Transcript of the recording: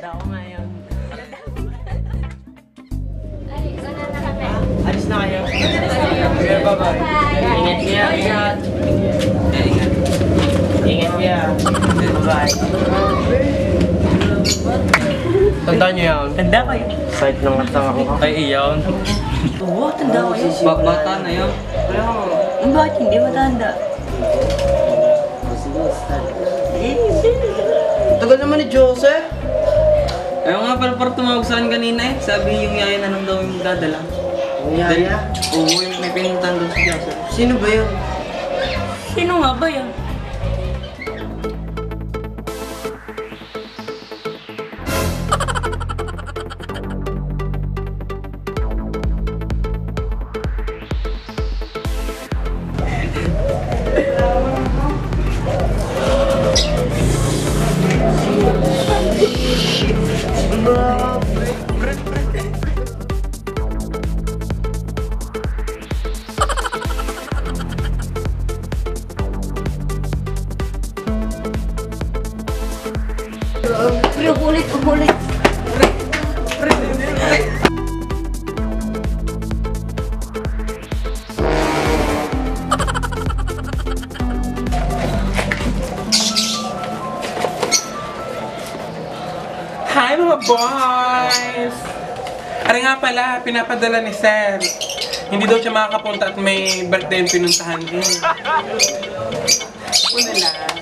Ganda ko ngayon. Ay, sana na kami. Alis na kayo. Sige, bye-bye. Ingat niya. Ingat. Ingat niya. Bye-bye. Tandaan niyo yan. Tanda ko yun. Site ng atang ako. Ay, iyon. Oo, tanda ko yun. Bata na yun. Bakit hindi matanda? Tagal naman ni Joseph. Ayaw nga pala para tumawag sa akin kanina eh. Sabi yung yaya na nang daw yung dadala. Ang yaya? Oo, yung may pinuntahan doon si Joseph. Sino ba yun? Sino nga ba yan? Ulit. Hi mga boys! Ari nga pala, pinapadala ni Sir. Hindi daw siya makakapunta at may birthday yung pinuntahan din. Una lang.